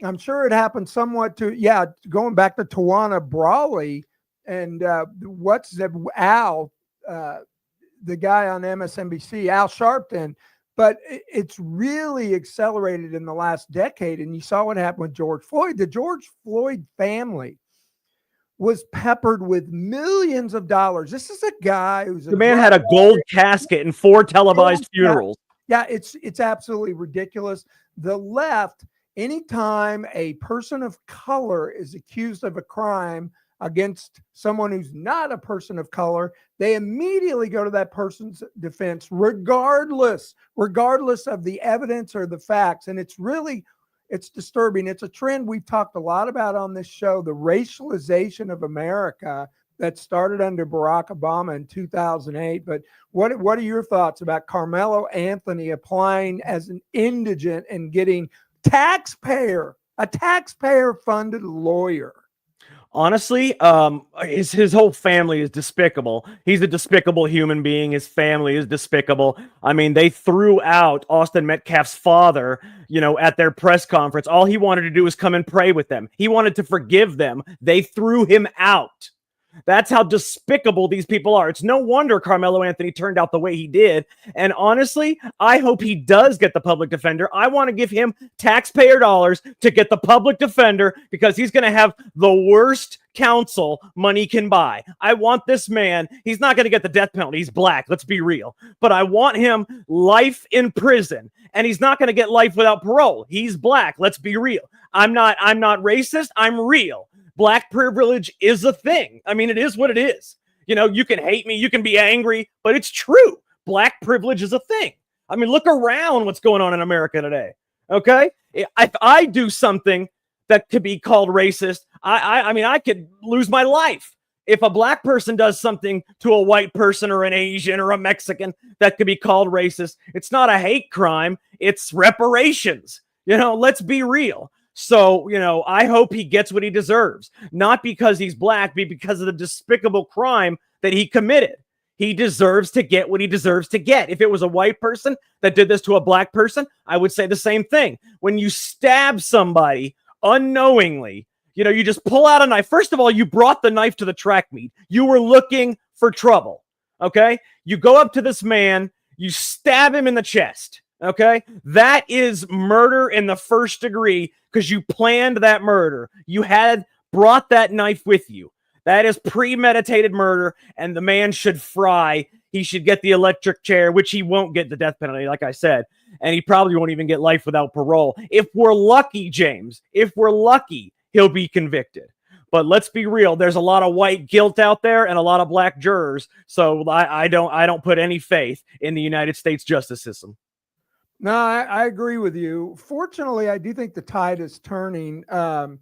I'm sure it happened somewhat going back to Tawana Brawley and Al, the guy on MSNBC, Al Sharpton, but it's really accelerated in the last decade. And you saw what happened with George Floyd. The George Floyd family was peppered with millions of dollars. This is a guy who's the man had a gold casket and 4 televised funerals. Yeah, it's absolutely ridiculous. The left, anytime a person of color is accused of a crime against someone who's not a person of color, they immediately go to that person's defense, regardless of the evidence or the facts. And it's disturbing. It's a trend we've talked a lot about on this show, the racialization of America that started under Barack Obama in 2008. But what are your thoughts about Carmelo Anthony applying as an indigent and getting a taxpayer-funded lawyer? Honestly, his whole family is despicable. He's a despicable human being. His family is despicable. I mean, they threw out Austin Metcalf's father, at their press conference. All he wanted to do was come and pray with them. He wanted to forgive them. They threw him out. That's how despicable these people are. It's no wonder Carmelo Anthony turned out the way he did. And honestly, I hope he does get the public defender. I want to give him taxpayer dollars to get the public defender because he's going to have the worst counsel money can buy. I want this man. He's not going to get the death penalty. He's black. Let's be real. But I want him life in prison. And he's not going to get life without parole. He's black. Let's be real. I'm not racist. I'm real. Black privilege is a thing. I mean, it is what it is. You can hate me, you can be angry, but it's true. Black privilege is a thing. I mean, look around what's going on in America today. Okay? If I do something that could be called racist, I mean, I could lose my life. If a black person does something to a white person or an Asian or a Mexican that could be called racist, it's not a hate crime, it's reparations. Let's be real. So, I hope he gets what he deserves, not because he's black, but because of the despicable crime that he committed. He deserves to get what he deserves to get. If it was a white person that did this to a black person, I would say the same thing. When you stab somebody unknowingly, you just pull out a knife. First of all, you brought the knife to the track meet. You were looking for trouble. Okay. You go up to this man, you stab him in the chest. Okay, that is murder in the first degree because you planned that murder. You had brought that knife with you. That is premeditated murder, and the man should fry. he should get the electric chair, which he won't get the death penalty, like I said. And he probably won't even get life without parole. If we're lucky, James, if we're lucky, he'll be convicted. But let's be real. There's a lot of white guilt out there and a lot of black jurors. So I don't put any faith in the United States justice system. No, I agree with you. Fortunately, I do think the tide is turning. I'm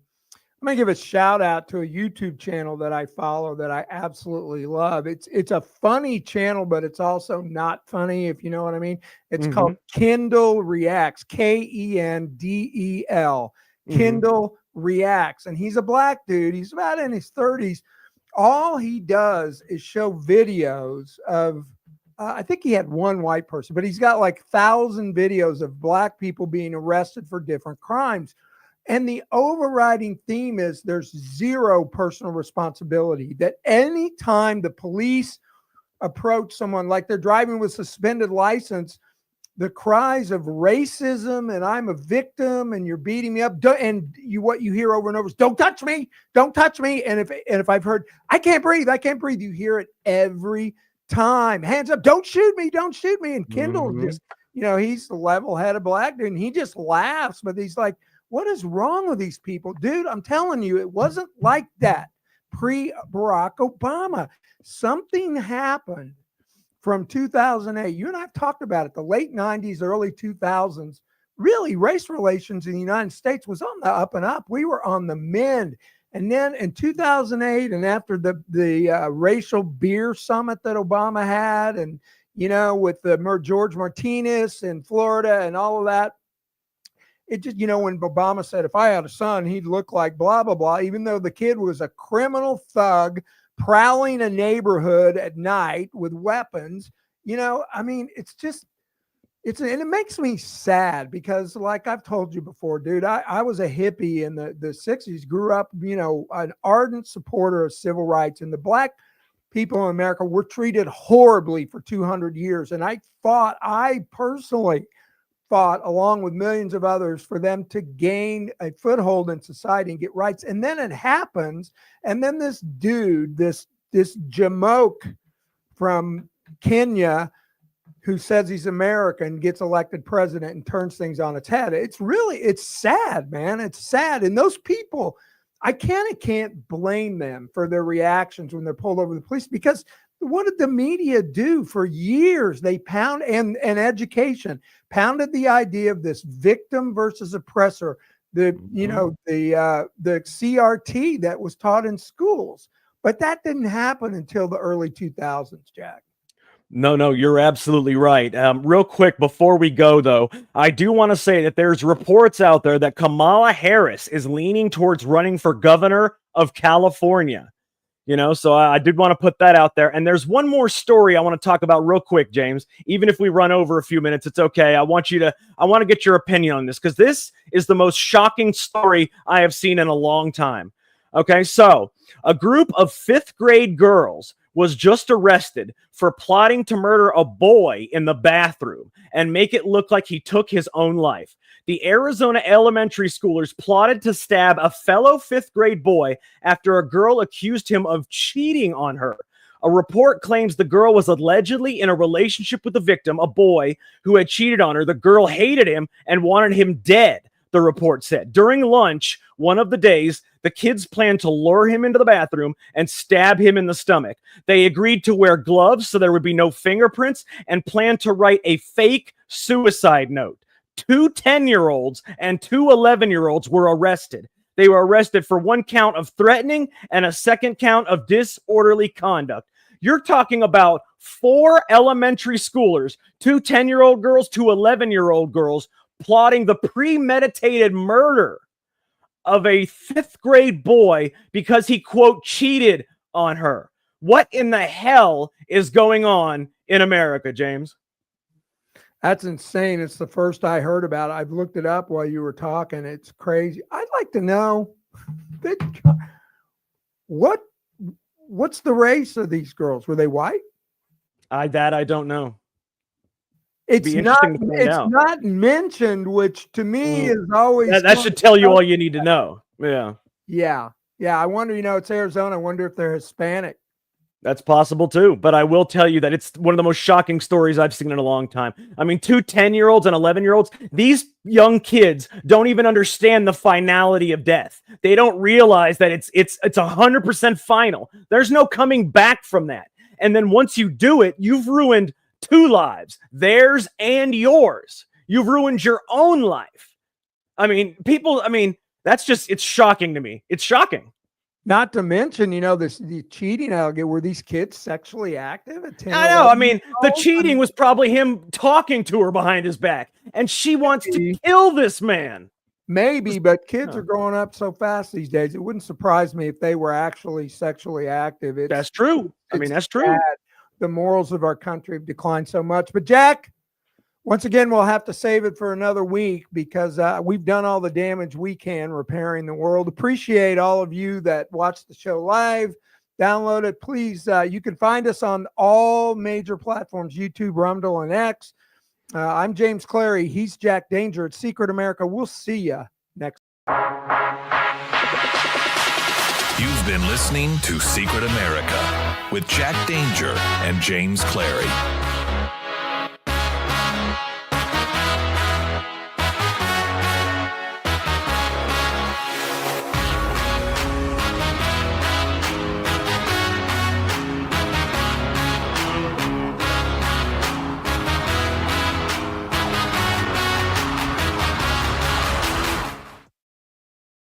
going to give a shout out to a YouTube channel that I follow that I absolutely love. It's a funny channel, but it's also not funny, if you know what I mean. It's called Kendall Reacts, Kendel. Kendall Reacts. And he's a black dude. He's about in his 30s. All he does is show videos of, I think he had one white person, but he's got like 1,000 videos of black people being arrested for different crimes. And the overriding theme is there's zero personal responsibility. That any time the police approach someone, like they're driving with suspended license, the cries of racism and I'm a victim and you're beating me up, what you hear over and over is don't touch me, don't touch me. And if I've heard I can't breathe, you hear it every time. Hands up, don't shoot me, don't shoot me. And Kendall just, he's the level-headed black dude, and he just laughs, but he's like, what is wrong with these people? Dude, I'm telling you, it wasn't like that pre-Barack Obama. Something happened from 2008. You and I have talked about it. The late 90s, early 2000s, really race relations in the United States was on the up and up. We were on the mend. And then in 2008, and after the racial beer summit that Obama had, and, with the George Martinez in Florida and all of that, it just, when Obama said, if I had a son, he'd look like blah, blah, blah, even though the kid was a criminal thug prowling a neighborhood at night with weapons, and it makes me sad because, like I've told you before, dude, I was a hippie in the 60s, grew up, an ardent supporter of civil rights, and the black people in America were treated horribly for 200 years. And I personally fought along with millions of others for them to gain a foothold in society and get rights. And then it happens. And then this dude, this jamoke from Kenya, who says he's American, gets elected president and turns things on its head. It's sad, man. It's sad. And those people, I can't blame them for their reactions when they're pulled over the police, because what did the media do for years? They pound and education pounded the idea of this victim versus oppressor, the CRT that was taught in schools, but that didn't happen until the early 2000s, Jack. No, you're absolutely right. Real quick before we go, though, I do want to say that there's reports out there that Kamala Harris is leaning towards running for governor of California. So I did want to put that out there. And there's one more story I want to talk about real quick, James. Even if we run over a few minutes, it's okay. I want to get your opinion on this, because this is the most shocking story I have seen in a long time. Okay, so a group of 5th grade girls was just arrested for plotting to murder a boy in the bathroom and make it look like he took his own life. The Arizona elementary schoolers plotted to stab a fellow 5th grade boy after a girl accused him of cheating on her. A report claims the girl was allegedly in a relationship with the victim, a boy who had cheated on her. The girl hated him and wanted him dead, the report said. During lunch, one of the days, the kids planned to lure him into the bathroom and stab him in the stomach. They agreed to wear gloves so there would be no fingerprints and planned to write a fake suicide note. 2 10-year-olds and 2 11-year-olds were arrested. They were arrested for 1 count of threatening and a 2nd count of disorderly conduct. You're talking about 4 elementary schoolers, 2 10-year-old girls, 2 11-year-old girls, plotting the premeditated murder of a 5th grade boy because he, quote, cheated on her. What in the hell is going on in America, James? That's insane. It's the first I heard about it. I've looked it up while you were talking. It's crazy. I'd like to know what's the race of these girls? Were they white? I don't know. It's not mentioned, which to me is always that should tell you all you need to know. Yeah. I wonder, it's Arizona. I wonder if they're Hispanic. That's possible too, but I will tell you that it's one of the most shocking stories I've seen in a long time. I mean, 2 10-year-olds and 11-year-olds, these young kids don't even understand the finality of death. They don't realize that it's 100% final. There's no coming back from that. And then once you do it, you've ruined 2 lives, theirs and yours. You've ruined your own life. I mean, it's shocking to me. It's shocking. Not to mention, the cheating allegation. Were these kids sexually active at 10? I know. I mean, the cheating was probably him talking to her behind his back, and she wants to kill this man. Maybe, but kids are growing up so fast these days. It wouldn't surprise me if they were actually sexually active. That's true. That's true. Sad. The morals of our country have declined so much. But Jack, once again, we'll have to save it for another week because we've done all the damage we can repairing the world. Appreciate all of you that watch the show live. Download it, please. You can find us on all major platforms, YouTube, Rumble, and X. I'm James Clary. He's Jack Danger at Secret America. We'll see you next. You've been listening to Secret America with Jack Danger and James Clary.